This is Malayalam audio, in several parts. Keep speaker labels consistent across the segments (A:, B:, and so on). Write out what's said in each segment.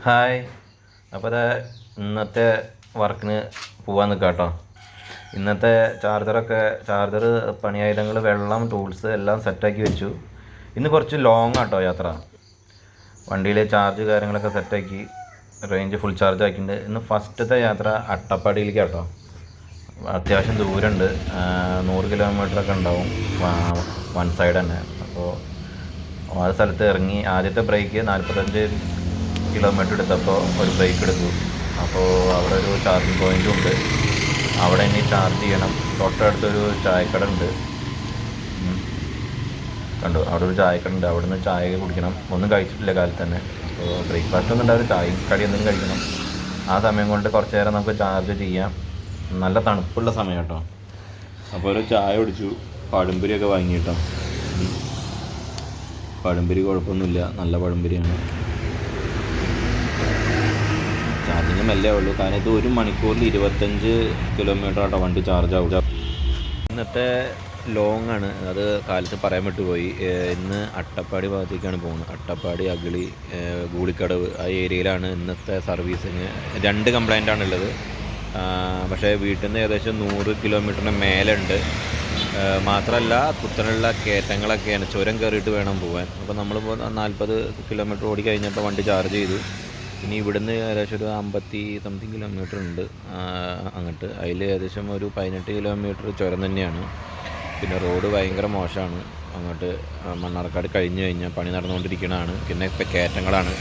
A: ഹായ്. അപ്പോൾ ഇന്നത്തെ വർക്കിന് പോകാൻ നിൽക്കാം കേട്ടോ. ഇന്നത്തെ ചാർജർ പണിയായുധങ്ങൾ, വെള്ളം, ടൂൾസ് എല്ലാം സെറ്റാക്കി വെച്ചു. ഇന്ന് കുറച്ച് ലോങ് ആട്ടോ യാത്ര. വണ്ടിയിലെ ചാർജ് കാര്യങ്ങളൊക്കെ സെറ്റാക്കി റേഞ്ച് ഫുൾ ചാർജ് ആക്കിയിട്ടുണ്ട്. ഇന്ന് ഫസ്റ്റത്തെ യാത്ര അട്ടപ്പാടിയിലേക്ക് കേട്ടോ. അത്യാവശ്യം ദൂരമുണ്ട്, 100 കിലോമീറ്ററൊക്കെ ഉണ്ടാവും വൺ സൈഡ് തന്നെ. അപ്പോൾ ആ സ്ഥലത്ത് ഇറങ്ങി ആദ്യത്തെ ബ്രേക്ക് 45 കിലോമീറ്റർ എടുത്തപ്പോൾ ഒരു ബ്രേക്ക് എടുത്തു. അപ്പോൾ അവിടെ ഒരു ചാർജിങ് പോയിൻറ്റും ഉണ്ട്. അവിടെ ഇനി ചാർജ് ചെയ്യണം. തൊട്ടടുത്തൊരു ചായക്കട ഉണ്ട്, കണ്ടു. അവിടെ ഒരു ചായക്കട ഉണ്ട്. അവിടെ നിന്ന് ചായ കുടിക്കണം. ഒന്നും കഴിച്ചിട്ടില്ല കാലത്ത് തന്നെ. അപ്പോൾ ബ്രേക്ക്ഫാസ്റ്റ് ഒന്നും ഉണ്ടാവില്ല, ചായയും കടി എന്തെങ്കിലും കഴിക്കണം. ആ സമയം കൊണ്ട് കുറച്ച് നേരം നമുക്ക് ചാർജ് ചെയ്യാം. നല്ല തണുപ്പുള്ള സമയം കേട്ടോ. അപ്പോൾ ഒരു ചായ കുടിച്ചു. പഴംപൊരിയൊക്കെ വാങ്ങി കേട്ടോ. പഴംപൊരി കുഴപ്പമൊന്നുമില്ല, നല്ല പഴംപൊരിയാണ്. ചാർജിങ് മെല്ലെ ഉള്ളൂ, കാരണം ഇത് 1 മണിക്കൂറിൽ 25 കിലോമീറ്റർ ആട്ടോ വണ്ടി ചാർജ് ആവും. ഇന്നത്തെ ലോങ് ആണ്, അത് കാലത്ത് പറയാൻ വിട്ടുപോയി. ഇന്ന് അട്ടപ്പാടി ഭാഗത്തേക്കാണ് പോകുന്നത്. അട്ടപ്പാടി, അഗളി, ഗൂളിക്കടവ് ആ ഏരിയയിലാണ് ഇന്നത്തെ സർവീസിന്. 2 കംപ്ലൈൻ്റാണ് ഉള്ളത്. പക്ഷേ വീട്ടിൽ നിന്ന് ഏകദേശം 100 കിലോമീറ്ററിന് മേലെ ഉണ്ട്. മാത്രമല്ല കുത്തനുള്ള കയറ്റങ്ങളൊക്കെയാണ്, ചുരം കയറിയിട്ട് വേണം പോകാൻ. അപ്പോൾ നമ്മളിപ്പോൾ 40 കിലോമീറ്റർ ഓടി കഴിഞ്ഞപ്പോൾ വണ്ടി ചാർജ് ചെയ്തു. ഇനി ഇവിടുന്ന് ഏകദേശം ഒരു 50 സംതിങ് കിലോമീറ്റർ ഉണ്ട് അങ്ങോട്ട്. അതിൽ ഏകദേശം ഒരു 18 കിലോമീറ്റർ ചുരം തന്നെയാണ്. പിന്നെ റോഡ് ഭയങ്കര മോശമാണ്. അങ്ങോട്ട് മണ്ണാർക്കാട് കഴിഞ്ഞ് കഴിഞ്ഞാൽ പണി നടന്നുകൊണ്ടിരിക്കുന്നതാണ്. പിന്നെ കയറ്റങ്ങളാണ്.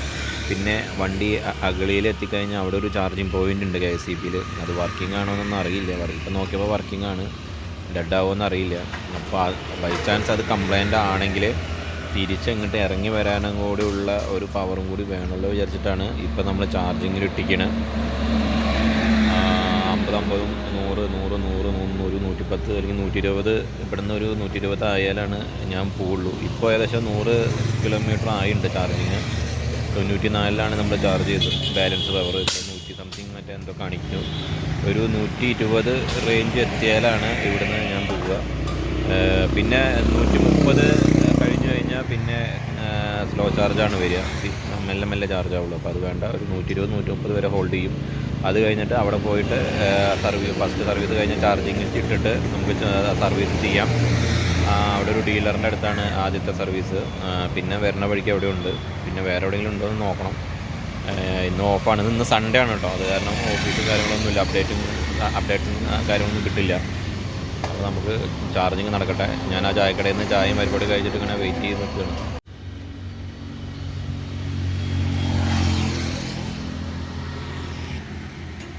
A: പിന്നെ വണ്ടി അഗളിയിൽ എത്തിക്കഴിഞ്ഞാൽ അവിടെ ഒരു ചാർജിങ് പോയിൻ്റ് ഉണ്ട് KSEBയിൽ. അത് വർക്കിംഗ് ആണോ എന്നൊന്നും അറിയില്ല. ഇപ്പം നോക്കിയപ്പോൾ വർക്കിംഗ് ആണ്, ഡെഡ് ആവുമെന്ന് അറിയില്ല. അപ്പോൾ ബൈ ചാൻസ് അത് കംപ്ലൈൻ്റ് ആണെങ്കിൽ തിരിച്ചങ്ങോട്ട് ഇറങ്ങി വരാനും കൂടി ഉള്ള ഒരു പവറും കൂടി വേണമല്ലോ വിചാരിച്ചിട്ടാണ് ഇപ്പോൾ നമ്മൾ ചാർജിങ്ങിൽ ഇട്ടിക്കണം. 50, 100, 110 അല്ലെങ്കിൽ 120, ഇവിടുന്ന് ഒരു 120 ആയാലാണ് ഞാൻ പോവുള്ളൂ. ഇപ്പോൾ ഏകദേശം 100 കിലോമീറ്റർ ആയിട്ടുണ്ട് ചാർജിങ്. 94 നമ്മൾ ചാർജ് ചെയ്തു. ബാലൻസ് പവർ ഇപ്പോൾ 100 സംതിങ് മറ്റേ എന്തോ കാണിക്കുന്നു. ഒരു 120 റേഞ്ച് എത്തിയാലാണ് ഇവിടുന്ന് ഞാൻ പോവുക. പിന്നെ 130 കഴിഞ്ഞ് കഴിഞ്ഞാൽ പിന്നെ സ്ലോ ചാർജാണ് വരിക. മെല്ലെ മെല്ലെ ചാർജ് ആവുള്ളൂ. അപ്പോൾ അത് വേണ്ട. ഒരു 120, 130 വരെ ഹോൾഡ് ചെയ്യും. അത് കഴിഞ്ഞിട്ട് അവിടെ പോയിട്ട് ഫസ്റ്റ് സർവീസ് കഴിഞ്ഞ് ചാർജിങ് ഇട്ടിട്ട് നമുക്ക് സർവീസ് ചെയ്യാം. അവിടെ ഒരു ഡീലറിൻ്റെ അടുത്താണ് ആദ്യത്തെ സർവീസ്. പിന്നെ വരുന്ന വഴിക്ക് അവിടെ ഉണ്ട്. പിന്നെ വേറെ എവിടെയെങ്കിലും ഉണ്ടോ എന്ന് നോക്കണം. ഇന്ന് ഓഫാണ്. ഇന്ന് സൺഡേ ആണ് കേട്ടോ. അത് കാരണം ഓഫീസും കാര്യങ്ങളൊന്നുമില്ല, അപ്ഡേറ്റും കാര്യങ്ങളൊന്നും കിട്ടില്ല. അപ്പോൾ നമുക്ക് ചാർജിങ് നടക്കട്ടെ. ഞാൻ ആ ചായക്കടയിൽ നിന്ന് ചായയും പരിപാടി കഴിച്ചിട്ട് ഇങ്ങനെ വെയിറ്റ് ചെയ്ത് നിൽക്കുകയാണ്.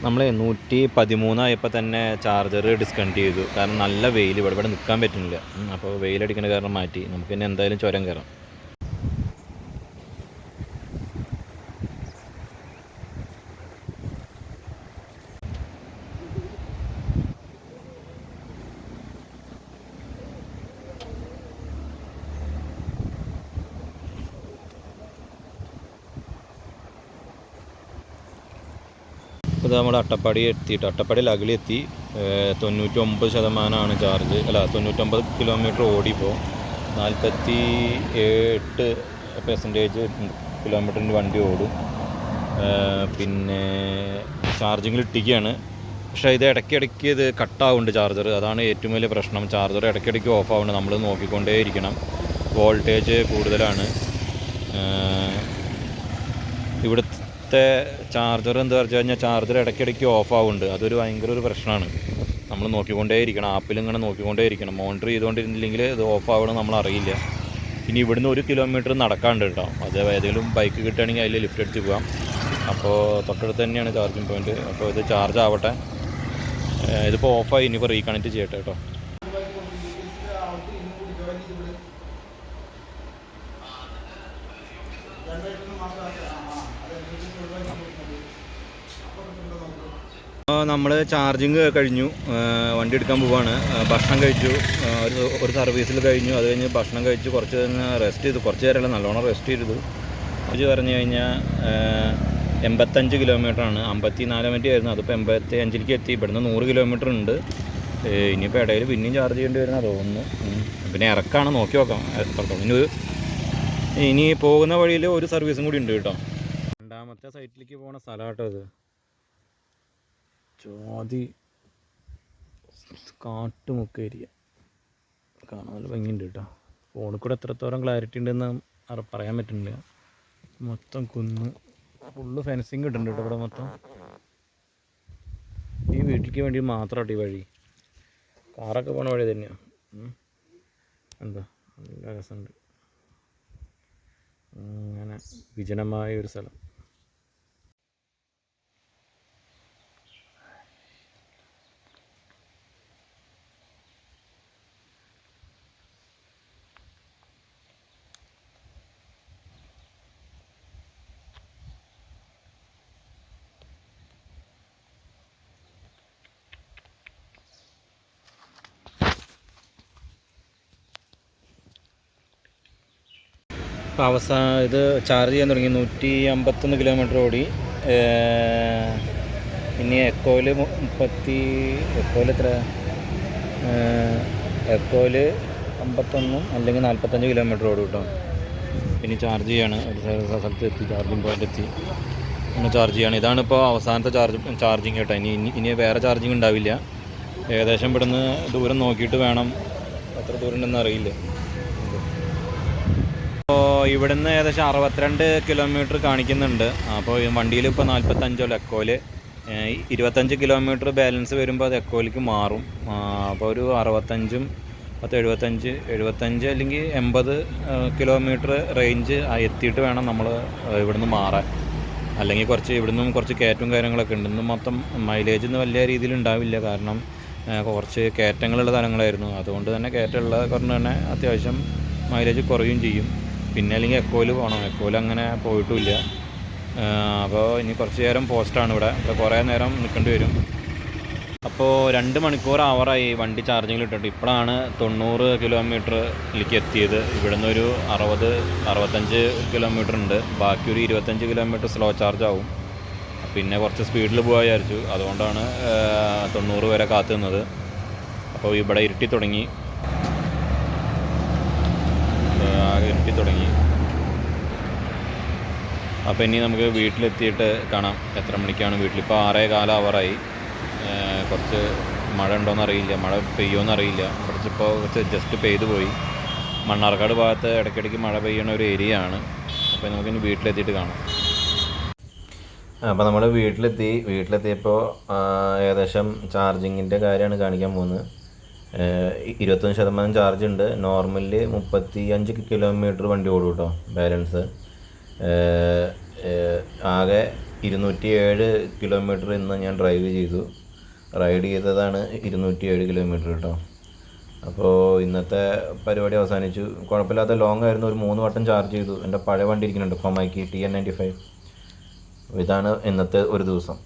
A: നമ്മൾ 113 ആയപ്പോൾ തന്നെ ചാർജർ ഡിസ്കണക്ട് ചെയ്തു. കാരണം നല്ല വെയിൽ, ഇവിടെ നിൽക്കാൻ പറ്റുന്നില്ല. അപ്പോൾ വെയിലടിക്കുന്ന കാരണം മാറ്റി. നമുക്ക് ഇനി എന്തായാലും ചുരം കയറാം. ഇപ്പോൾ നമ്മൾ അട്ടപ്പാടി എത്തിയിട്ട് അട്ടപ്പാടിയിൽ അഗളി എത്തി. 99% ചാർജ്, 99 കിലോമീറ്റർ ഓടിപ്പോൾ 48% കിലോമീറ്ററിൻ്റെ വണ്ടി ഓടും. പിന്നെ ചാർജിങ്ങിൽ ഇട്ടിക്കുകയാണ്. പക്ഷേ ഇത് ഇടയ്ക്കിടയ്ക്ക് ഇത് കട്ടാവുന്നുണ്ട് ചാർജർ. അതാണ് ഏറ്റവും വലിയ പ്രശ്നം. ചാർജർ ഇടയ്ക്കിടയ്ക്ക് ഓഫ് ആവുന്നുണ്ട്. നമ്മൾ നോക്കിക്കൊണ്ടേ ഇരിക്കണം. വോൾട്ടേജ് കൂടുതലാണ്. ഇവിടുത്തെ ചാർജർ എന്താ വെച്ച് കഴിഞ്ഞാൽ ചാർജർ ഇടയ്ക്കിടയ്ക്ക് ഓഫ് ആവുന്നുണ്ട്. അതൊരു ഭയങ്കര ഒരു പ്രശ്നമാണ്. നമ്മൾ നോക്കിക്കൊണ്ടേ ഇരിക്കണം. ആപ്പിൽ ഇങ്ങനെ നോക്കിക്കൊണ്ടേ ഇരിക്കണം. മോണിറ്റർ ചെയ്തുകൊണ്ടിരുന്നില്ലെങ്കിൽ ഇത് ഓഫ് ആവണം നമ്മൾ അറിയില്ല. ഇനി ഇവിടുന്ന് 1 കിലോമീറ്റർ നടക്കാണ്ട് കേട്ടോ. അത് ഏതെങ്കിലും ബൈക്ക് കിട്ടുകയാണെങ്കിൽ അതിൽ ലിഫ്റ്റ് അടിച്ച് പോകാം. അപ്പോൾ തൊട്ടടുത്ത് തന്നെയാണ് ചാർജിങ് പോയിൻറ്റ്. അപ്പോൾ ഇത് ചാർജ് ആവട്ടെ. ഇതിപ്പോൾ ഓഫായി. ഇനിയിപ്പോൾ റീകണക്റ്റ് ചെയ്യട്ടെ കേട്ടോ. നമ്മൾ ചാർജിങ് കഴിഞ്ഞു, വണ്ടി എടുക്കാൻ പോവാണ്. ഭക്ഷണം കഴിച്ചു. ഒരു സർവീസിൽ കഴിഞ്ഞു. അത് കഴിഞ്ഞ് ഭക്ഷണം കഴിച്ച് കുറച്ച് റെസ്റ്റ് ചെയ്തു. കുറച്ച് നേരമല്ല, നല്ലോണം റെസ്റ്റ് ചെയ്തു. അത് പറഞ്ഞു കഴിഞ്ഞാൽ 85 കിലോമീറ്ററാണ്. 54 മിനിറ്റ് ആയിരുന്നു. അതിപ്പോൾ 85ലേക്ക് എത്തി. ഇവിടുന്ന് 100 കിലോമീറ്റർ ഉണ്ട്. ഇനിയിപ്പോൾ ഇടയിൽ പിന്നെയും ചാർജ് ചെയ്യേണ്ടി വരുന്ന തോന്നുന്നു. പിന്നെ ഇറക്കാണ്, നോക്കി നോക്കാം എത്രത്തോളം. ഇനി പോകുന്ന വഴിയിൽ ഒരു സർവീസും കൂടി ഉണ്ട് കേട്ടോ. രണ്ടാമത്തെ സൈറ്റിലേക്ക് പോണ സ്ഥലം കേട്ടോ ഇത്. ജാതി കാട്ടുമുക്ക ഏരിയ കാണാൻ നല്ല ഭംഗിയുണ്ട് കേട്ടോ. ഫോണിൽ കൂടെ എത്രത്തോളം ക്ലാരിറ്റി ഉണ്ടെന്ന് പറയാൻ പറ്റുന്നില്ല. മൊത്തം കുന്ന്, ഫുള്ള് ഫെൻസിങ് ഇട്ടിട്ടുണ്ട് കേട്ടോ ഇവിടെ മൊത്തം. ഈ വീട്ടിലേക്ക് വേണ്ടി മാത്രമായിട്ട് ഈ വഴി, കാറൊക്കെ പോണ വഴി തന്നെയാണ്. എന്താ നല്ല രസമുണ്ട്. അങ്ങനെ വിജനമായ ഒരു സ്ഥലം. ഇപ്പോൾ ഇത് ചാർജ് ചെയ്യാൻ തുടങ്ങി. 151 കിലോമീറ്റർ ഓടി. ഇനി എക്കോയിൽ എത്ര എക്കോയിൽ 51 അല്ലെങ്കിൽ 45 കിലോമീറ്റർ ഓടും കേട്ടോ. ഇനി ചാർജ് ചെയ്യാണ്. ഒരു സ്ഥലത്ത് എത്തി, ചാർജിങ് പോയിൻ്റ് എത്തി, ഒന്ന് ചാർജ് ചെയ്യാണ്. ഇതാണിപ്പോൾ അവസാനത്തെ ചാർജിങ് കേട്ടോ. ഇനി വേറെ ചാർജിങ് ഉണ്ടാവില്ല. ഏകദേശം ഇവിടുന്ന് ദൂരം നോക്കിയിട്ട് വേണം, എത്ര ദൂരം ഉണ്ടെന്ന് അറിയില്ല. അപ്പോൾ ഇവിടുന്ന് ഏകദേശം 62 കിലോമീറ്റർ കാണിക്കുന്നുണ്ട്. അപ്പോൾ വണ്ടിയിൽ ഇപ്പോൾ 45 എക്കോയിൽ 25 കിലോമീറ്റർ ബാലൻസ് വരുമ്പോൾ അത് എക്കോയിലേക്ക് മാറും. അപ്പോൾ ഒരു 65 75 അല്ലെങ്കിൽ 80 കിലോമീറ്റർ റേഞ്ച് എത്തിയിട്ട് വേണം നമ്മൾ ഇവിടുന്ന് മാറാൻ. അല്ലെങ്കിൽ ഇവിടുന്നും കുറച്ച് കയറ്റവും കാര്യങ്ങളൊക്കെ ഉണ്ട്. ഇന്ന് മൊത്തം മൈലേജ് ഒന്നും വലിയ രീതിയിൽ ഉണ്ടാവില്ല, കാരണം കുറച്ച് കയറ്റങ്ങളുള്ള സ്ഥലങ്ങളായിരുന്നു. അതുകൊണ്ട് തന്നെ കയറ്റമുള്ള കാരണം തന്നെ അത്യാവശ്യം മൈലേജ് കുറയും ചെയ്യും. പിന്നെ അല്ലെങ്കിൽ എക്കോയിൽ പോകണം. എക്കോയിൽ അങ്ങനെ പോയിട്ടുമില്ല. അപ്പോൾ ഇനി കുറച്ച് നേരം പോസ്റ്റാണ് ഇവിടെ കുറേ നേരം നിൽക്കേണ്ടി വരും. അപ്പോൾ 2 മണിക്കൂർ ആവറായി വണ്ടി ചാർജിങ്ങിൽ ഇട്ടിട്ട്. ഇപ്പോഴാണ് 90 കിലോമീറ്ററിലേക്ക് എത്തിയത്. ഇവിടെ നിന്നൊരു 60-65 കിലോമീറ്റർ ഉണ്ട്. ബാക്കി ഒരു 25 കിലോമീറ്റർ സ്ലോ ചാർജ് ആവും. പിന്നെ കുറച്ച് സ്പീഡിൽ പോകാൻ വിചാരിച്ചു, അതുകൊണ്ടാണ് 90 വരെ കാത്തു നിന്നത്. അപ്പോൾ ഇവിടെ ഇരുട്ടി തുടങ്ങി. അപ്പോൾ ഇനി നമുക്ക് വീട്ടിലെത്തിയിട്ട് കാണാം എത്ര മണിക്കാണ് വീട്ടിലിപ്പോൾ 6:15 ആവറായി. കുറച്ച് മഴ ഉണ്ടോയെന്ന് അറിയില്ല, മഴ പെയ്യുമെന്ന് അറിയില്ല. കുറച്ച് ജസ്റ്റ് പെയ്തു പോയി. മണ്ണാർക്കാട് ഭാഗത്ത് ഇടയ്ക്കിടയ്ക്ക് മഴ പെയ്യണ ഒരു ഏരിയ ആണ്. അപ്പോൾ നമുക്കിനി വീട്ടിലെത്തിയിട്ട് കാണാം. അപ്പോൾ നമ്മൾ വീട്ടിലെത്തിയപ്പോൾ ഏകദേശം ചാർജിങ്ങിൻ്റെ കാര്യമാണ് കാണിക്കാൻ പോകുന്നത്. 21% ചാർജ് ഉണ്ട്. നോർമലിൽ 35 കിലോമീറ്റർ വണ്ടി ഓടും കേട്ടോ ബാലൻസ്. ആകെ 207 കിലോമീറ്റർ ഇന്ന് ഞാൻ റൈഡ് ചെയ്തതാണ് 207 കിലോമീറ്റർ കേട്ടോ. അപ്പോൾ ഇന്നത്തെ പരിപാടി അവസാനിച്ചു. കുഴപ്പമില്ലാത്ത ലോങ് ആയിരുന്നു. ഒരു 3 വട്ടം ചാർജ് ചെയ്തു. എൻ്റെ പഴയ വണ്ടി ഇരിക്കുന്നുണ്ട്, കൊമാക്കി TN95. ഇതാണ് ഇന്നത്തെ ഒരു ദിവസം.